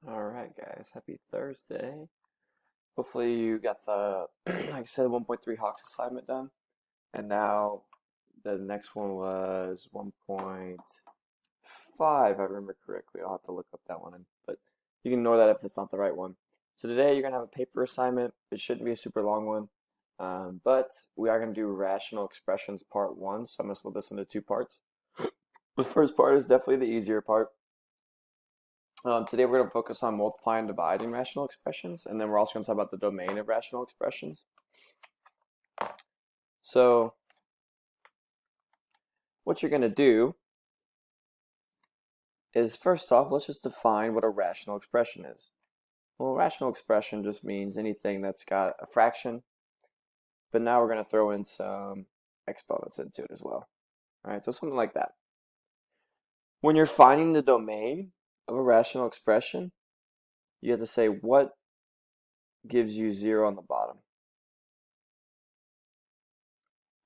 All right, guys. Happy Thursday. Hopefully you got the, like I said, 1.3 Hawks assignment done. And now the next one was 1.5, if I remember correctly. I'll have to look up that one, but you can ignore that if it's not the right one. So today you're gonna have a paper assignment. It shouldn't be a super long one, but we are gonna do rational expressions part one. So I'm gonna split this into two parts. The first part is definitely the easier part. Today we're going to focus on multiplying and dividing rational expressions, and then we're also going to talk about the domain of rational expressions. So what you're going to do is, first off, let's just define what a rational expression is. Well, a rational expression just means anything that's got a fraction, but now we're going to throw in some exponents into it as well. All right, so something like that. When you're finding the domain of a rational expression, you have to say what gives you 0 on the bottom.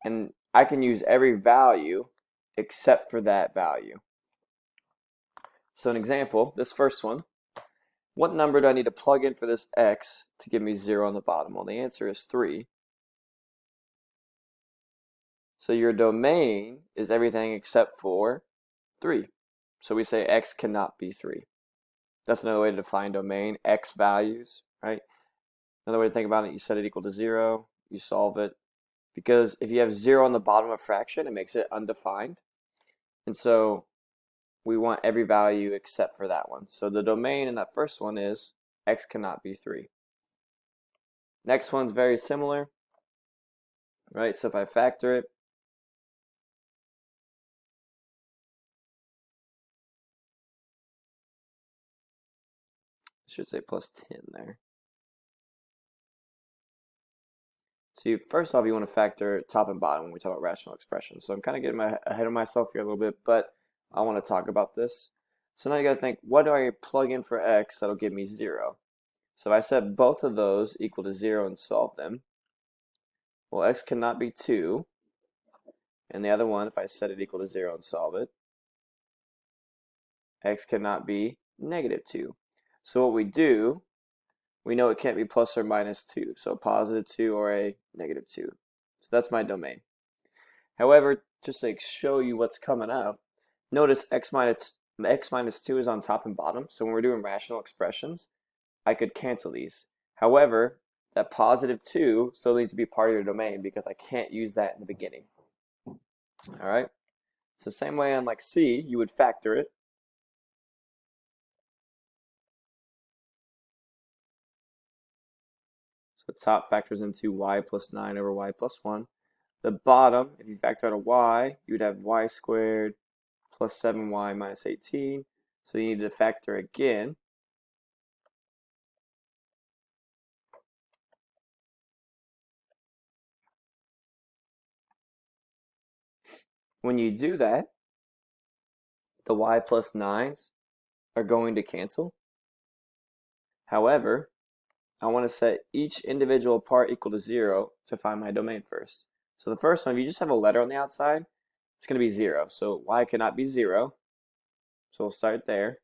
And I can use every value except for that value. So an example, this first one, what number do I need to plug in for this x to give me 0 on the bottom? Well, the answer is 3. So your domain is everything except for 3. So we say x cannot be 3. That's another way to define domain, x values, right? Another way to think about it, you set it equal to 0, you solve it. Because if you have 0 on the bottom of a fraction, it makes it undefined. And so we want every value except for that one. So the domain in that first one is x cannot be 3. Next one's very similar, right? So if I factor it, I should say plus 10 there. So first off, you want to factor top and bottom when we talk about rational expressions. So I'm kind of getting ahead of myself here a little bit, but I want to talk about this. So now you got to think, what do I plug in for x that'll give me 0? So if I set both of those equal to 0 and solve them, well, x cannot be 2. And the other one, if I set it equal to 0 and solve it, x cannot be negative 2. So what we do, we know it can't be plus or minus 2. So a positive 2 or a negative 2. So that's my domain. However, just to show you what's coming up, notice x minus 2 is on top and bottom. So when we're doing rational expressions, I could cancel these. However, that positive 2 still needs to be part of your domain because I can't use that in the beginning. All right. So same way on like C, you would factor it. So the top factors into y plus 9 over y plus 1. The bottom, if you factor out a y, you would have y squared plus 7y minus 18. So you need to factor again. When you do that, the y plus 9s are going to cancel. However, I want to set each individual part equal to 0 to find my domain first. So the first one, if you just have a letter on the outside, it's going to be 0. So y cannot be 0. So we'll start there.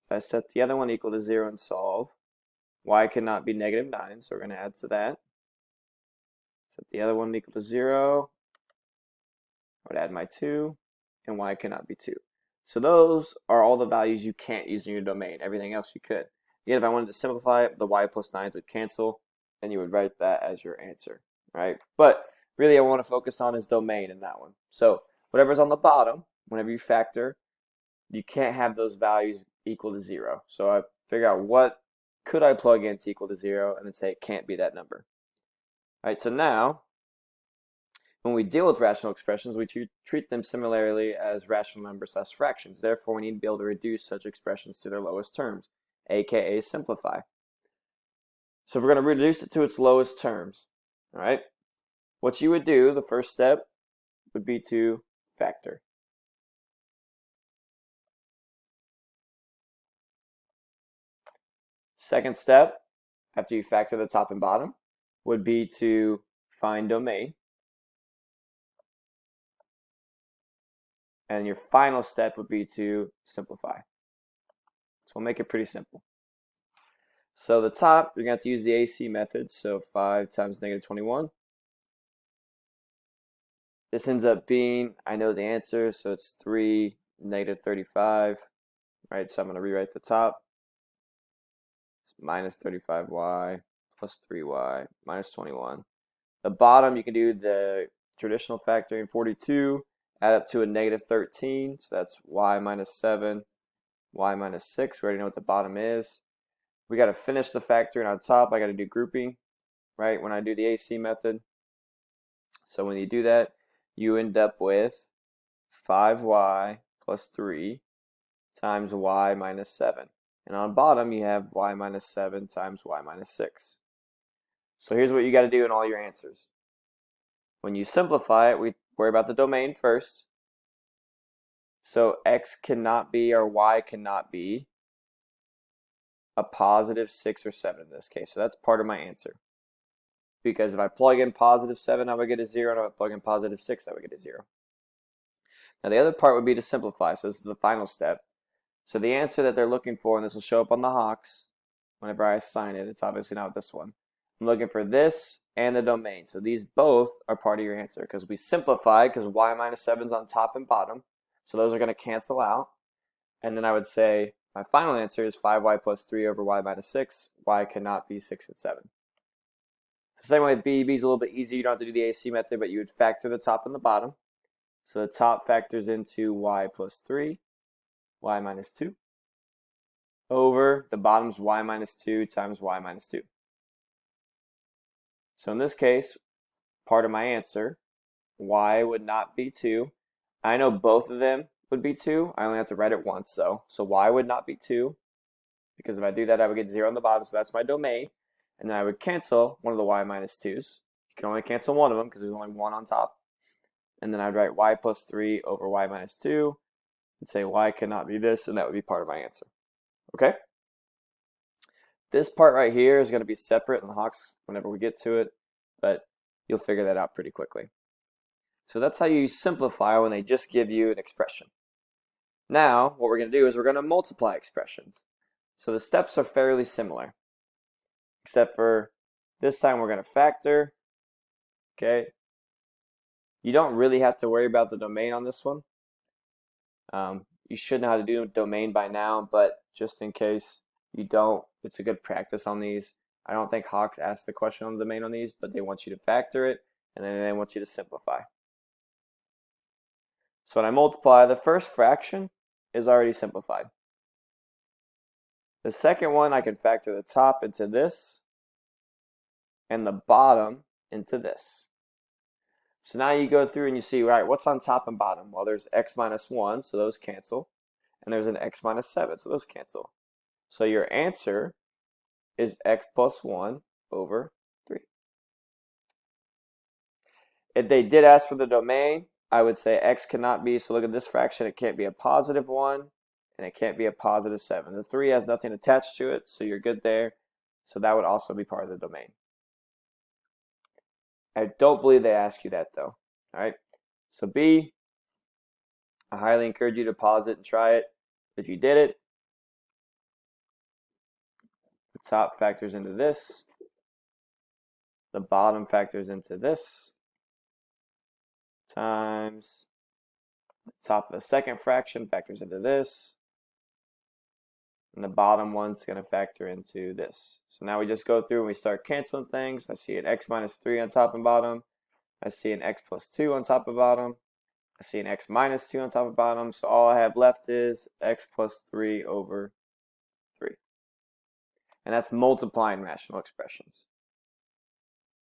If I set the other one equal to 0 and solve, y cannot be negative 9, so we're going to add to that. Set the other one equal to 0. I would add my 2, and y cannot be 2. So those are all the values you can't use in your domain. Everything else you could. Again, if I wanted to simplify it, the y plus 9s would cancel, and you would write that as your answer, right? But really, I want to focus on is domain in that one. So whatever's on the bottom, whenever you factor, you can't have those values equal to 0. So I figure out what could I plug in to equal to 0, and then say it can't be that number. All right, so now, when we deal with rational expressions, we treat them similarly as rational numbers as fractions. Therefore, we need to be able to reduce such expressions to their lowest terms, aka simplify. So if we're going to reduce it to its lowest terms, all right, what you would do, the first step would be to factor. Second step, after you factor the top and bottom, would be to find domain. And your final step would be to simplify. So we'll make it pretty simple. So the top, you're going to have to use the AC method. So 5 times negative 21. This ends up being, I know the answer, so it's 3 negative 35. Right, so I'm going to rewrite the top. It's minus 35y plus 3y minus 21. The bottom, you can do the traditional factoring 42, add up to a negative 13. So that's y minus 7, y minus 6. We already know what the bottom is. We got to finish the factoring on top. I got to do grouping, right, when I do the AC method. So when you do that, you end up with 5y plus 3 times y minus 7. And on bottom, you have y minus 7 times y minus 6. So here's what you got to do in all your answers. When you simplify it, we worry about the domain first. So x cannot be, or y cannot be, a positive 6 or 7 in this case. So that's part of my answer. Because if I plug in positive 7, I would get a 0. And if I plug in positive 6, I would get a 0. Now the other part would be to simplify. So this is the final step. So the answer that they're looking for, and this will show up on the Hawks whenever I assign it. It's obviously not this one. I'm looking for this and the domain. So these both are part of your answer because we simplified because y minus 7 is on top and bottom. So those are going to cancel out. And then I would say my final answer is 5y plus 3 over y minus 6. Y cannot be 6 and 7. The same way with B. B is a little bit easier. You don't have to do the AC method, but you would factor the top and the bottom. So the top factors into y plus 3, y minus 2, over the bottom's y minus 2 times y minus 2. So in this case, part of my answer, y would not be 2. I know both of them would be 2. I only have to write it once though. So y would not be 2, because if I do that, I would get 0 on the bottom, so that's my domain. And then I would cancel one of the y minus 2's. You can only cancel one of them because there's only one on top. And then I'd write y plus 3 over y minus 2 and say y cannot be this, and that would be part of my answer. Okay? This part right here is going to be separate in the Hawks whenever we get to it, but you'll figure that out pretty quickly. So that's how you simplify when they just give you an expression. Now, what we're going to do is we're going to multiply expressions. So the steps are fairly similar, except for this time we're going to factor. Okay? You don't really have to worry about the domain on this one. You should know how to do domain by now, but just in case you don't, it's a good practice on these. I don't think Hawks asked the question on the domain on these, but they want you to factor it, and then they want you to simplify. So when I multiply, the first fraction is already simplified. The second one, I can factor the top into this, and the bottom into this. So now you go through and you see, right, what's on top and bottom? Well, there's x minus 1, so those cancel. And there's an x minus 7, so those cancel. So your answer is x plus 1 over 3. If they did ask for the domain, I would say x cannot be, so look at this fraction, it can't be a positive 1, and it can't be a positive 7. The 3 has nothing attached to it, so you're good there. So that would also be part of the domain. I don't believe they ask you that though. All right. So B, I highly encourage you to pause it and try it. If you did it, the top factors into this. The bottom factors into this. Times the top of the second fraction factors into this. And the bottom one's going to factor into this. So now we just go through and we start canceling things. I see an x minus 3 on top and bottom. I see an x plus 2 on top and bottom. I see an x minus 2 on top and bottom. So all I have left is x plus 3 over 3. And that's multiplying rational expressions.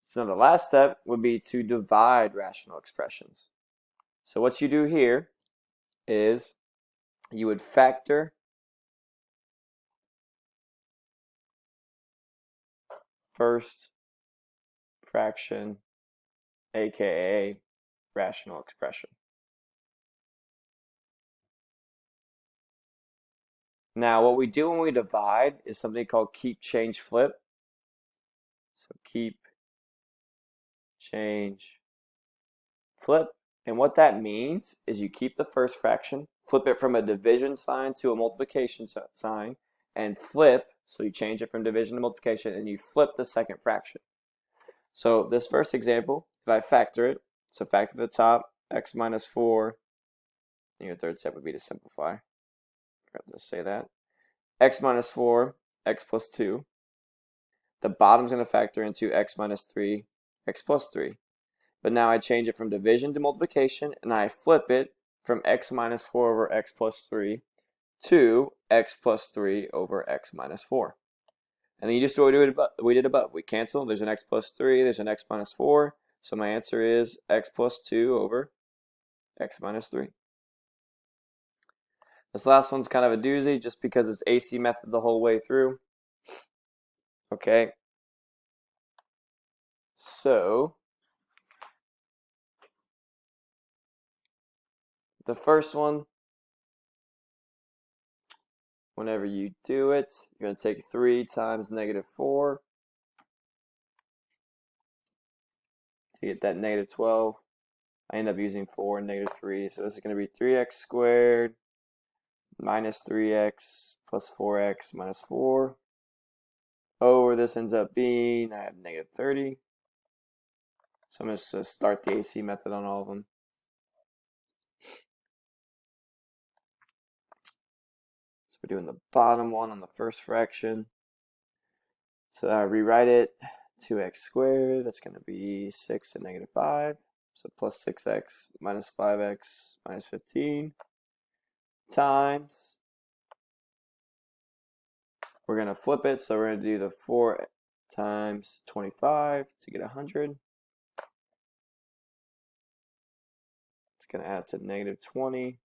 So now the last step would be to divide rational expressions. So what you do here is you would factor first fraction, aka rational expression. Now what we do when we divide is something called keep, change, flip. So keep, change, flip. And what that means is you keep the first fraction, flip it from a division sign to a multiplication sign, and flip, so you change it from division to multiplication, and you flip the second fraction. So this first example, if I factor it, so factor the top, x minus 4, and your third step would be to simplify. Forgot to say that. X minus 4, x plus 2. The bottom's going to factor into x minus 3, x plus 3. But now I change it from division to multiplication, and I flip it from x minus 4 over x plus 3 to x plus 3 over x minus 4. And then you just do what we did above. We cancel. There's an x plus 3. There's an x minus 4. So my answer is x plus 2 over x minus 3. This last one's kind of a doozy just because it's AC method the whole way through. Okay. So the first one, whenever you do it, you're going to take 3 times negative 4 to get that negative 12. I end up using 4 and negative 3. So this is going to be 3x squared minus 3x plus 4x minus 4 over this ends up being, I have negative 30. So I'm just going to start the AC method on all of them. So we're doing the bottom one on the first fraction. So I rewrite it, 2x squared, that's going to be 6 and negative 5. So plus 6x minus 5x minus 15 times, we're going to flip it, so we're going to do the 4 times 25 to get 100. It's going to add to negative 20.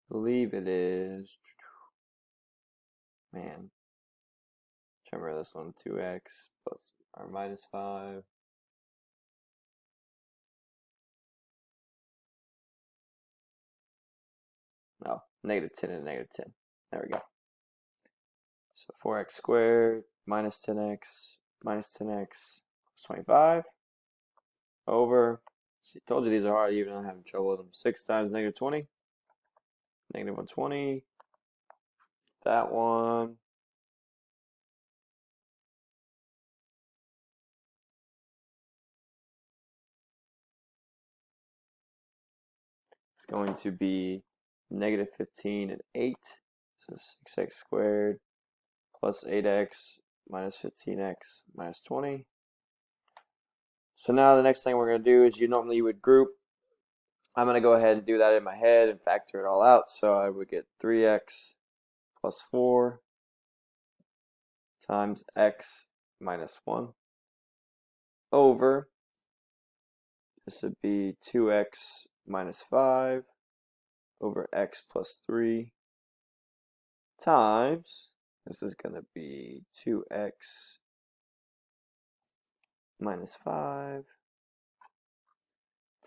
I believe it is, man, remember this one, 2x plus or minus 5. No, negative 10 and negative 10. There we go. So 4x squared minus 10x minus 10x plus 25 over, see, told you these are hard, even I'm having trouble with them. 6 times negative 20, negative 120. That one. It's going to be negative 15 and 8. So 6x squared plus 8x minus 15x minus 20. So now the next thing we're going to do is you would group. I'm going to go ahead and do that in my head and factor it all out. So I would get 3x plus 4 times x minus 1 over, this would be 2x minus 5 over x plus 3 times, this is going to be 2x minus 5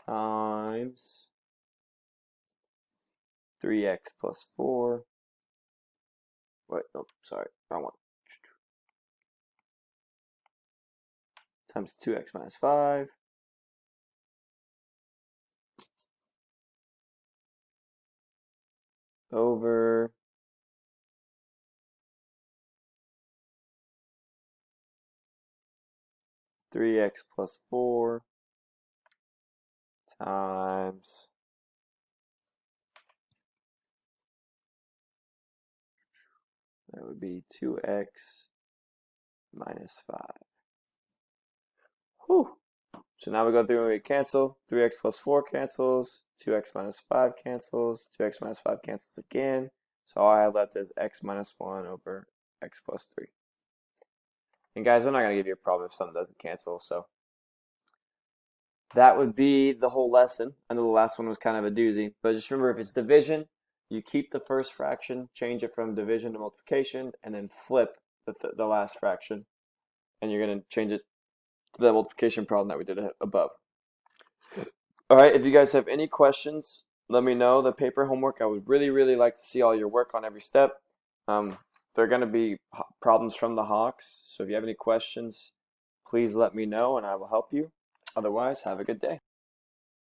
times 3x plus 4. Wait, no, sorry, wrong one. Times 2x minus 5 over 3x plus 4 times that would be 2x minus 5. Whew. So now we go through and we cancel. 3x plus 4 cancels. 2x minus 5 cancels. 2x minus 5 cancels again. So all I have left is x minus 1 over x plus 3. And guys, I'm not going to give you a problem if something doesn't cancel. So that would be the whole lesson. I know the last one was kind of a doozy. But just remember, if it's division, you keep the first fraction, change it from division to multiplication, and then flip the last fraction. And you're going to change it to the multiplication problem that we did above. All right, if you guys have any questions, let me know. The paper homework, I would really, really like to see all your work on every step. There are going to be problems from the Hawks, so if you have any questions, please let me know and I will help you. Otherwise, have a good day.